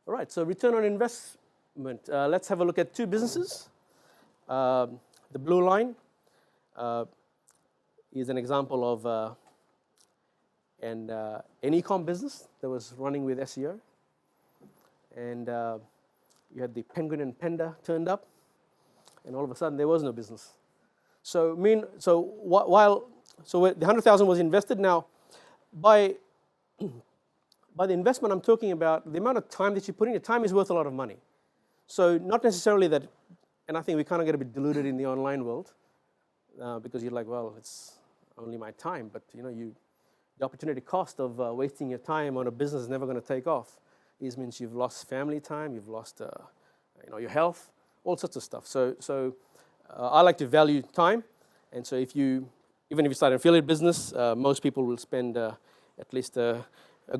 All right, so return on investment. Let's have a look at two businesses. The blue line is an example of an e-com business that was running with SEO. And you had the penguin and panda turned up, and all of a sudden there was no business. So the 100,000 was invested. Now, by the investment I'm talking about, the amount of time that you put in, your time is worth a lot of money. So not necessarily that, and I think we kind of get a bit deluded in the online world because you're like, well, it's only my time, but the opportunity cost of wasting your time on a business is never going to take off. This means you've lost family time, you've lost your health, all sorts of stuff. So I like to value time, and so even if you start an affiliate business, most people will spend at least a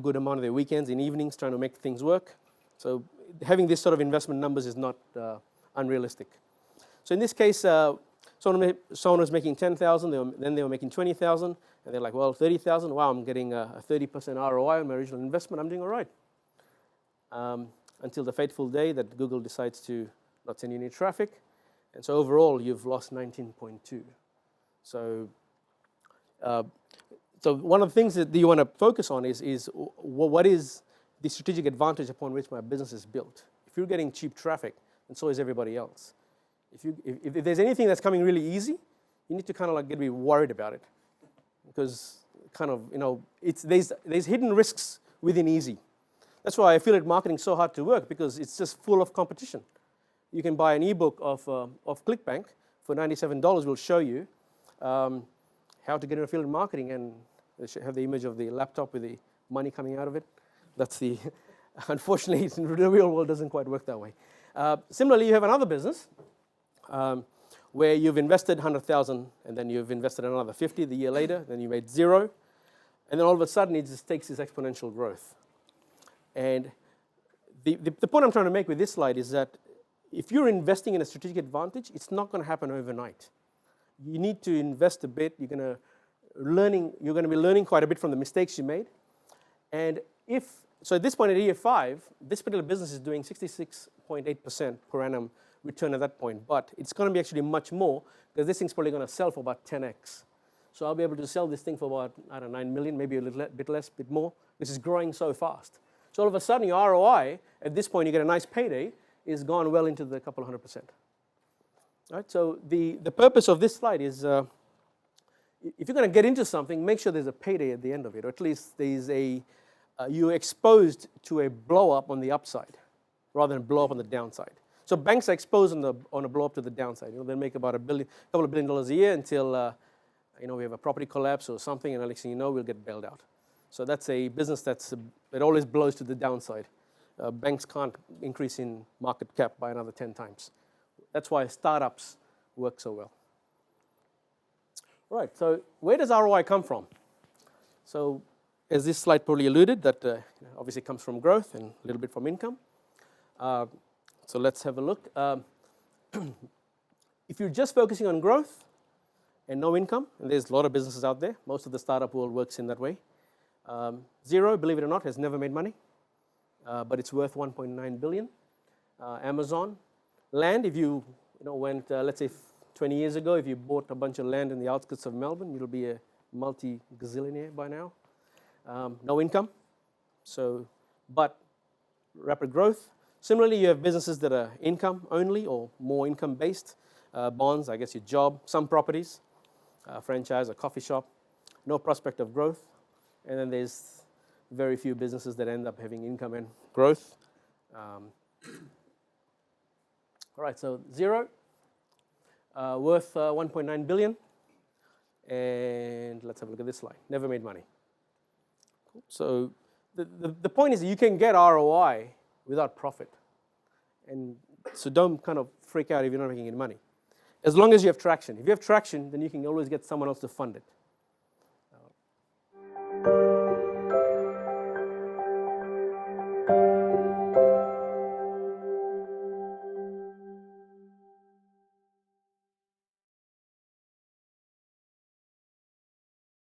good amount of their weekends and evenings trying to make things work. So having this sort of investment numbers is not unrealistic. So in this case, someone was making 10,000, then they were making 20,000, and they're like, well, 30,000, wow, I'm getting a 30% ROI on my original investment, I'm doing all right. Until the fateful day that Google decides to not send you any traffic, and so overall you've lost 19.2. So one of the things that you want to focus on is what is the strategic advantage upon which my business is built. If you're getting cheap traffic, and so is everybody else. If there's anything that's coming really easy, you need to kind of like get to be worried about it, because kind of there's hidden risks within easy. That's why affiliate marketing is so hard to work, because it's just full of competition. You can buy an ebook of ClickBank for $97. Will show you how to get an affiliate marketing, and they should have the image of the laptop with the money coming out of it. That's the unfortunately, the real world doesn't quite work that way. Similarly, you have another business where you've invested 100,000, and then you've invested another 50 the year later, then you made 0, and then all of a sudden it just takes this exponential growth. And the point I'm trying to make with this slide is that if you're investing in a strategic advantage, it's not going to happen overnight. You need to invest a bit. You're going to be learning quite a bit from the mistakes you made. And so at this point at year 5, this particular business is doing 66.8% per annum return at that point. But it's going to be actually much more, because this thing's probably going to sell for about 10x. So I'll be able to sell this thing for about, I don't know, 9 million, maybe a little bit less, a bit more. This is growing so fast. So all of a sudden, your ROI, at this point, you get a nice payday, is gone well into the couple 100%. Right? So the purpose of this slide is, if you're going to get into something, make sure there's a payday at the end of it, or at least there's you're exposed to a blow up on the upside, rather than blow up on the downside. So banks are exposed on a blow up to the downside. They make about a couple of $1 billion a year until we have a property collapse or something, and next thing you know, we'll get bailed out. So that's a business that always blows to the downside. Banks can't increase in market cap by another 10 times. That's why startups work so well. All right, so where does ROI come from? So as this slide probably alluded, that obviously comes from growth and a little bit from income. So let's have a look. If you're just focusing on growth and no income, and there's a lot of businesses out there, most of the startup world works in that way. Xero, believe it or not, has never made money, but it's worth 1.9 billion. Amazon, land, if you went, let's say 20 years ago, if you bought a bunch of land in the outskirts of Melbourne, you'll be a multi-gazillionaire by now. No income, but rapid growth. Similarly, you have businesses that are income only or more income based. Bonds, I guess your job, some properties, franchise, a coffee shop, no prospect of growth. And then there's very few businesses that end up having income and growth. All right, so Xero, worth 1.9 billion. And let's have a look at this slide. Never made money. So the point is that you can get ROI without profit. And so don't kind of freak out if you're not making any money. As long as you have traction. If you have traction, then you can always get someone else to fund it.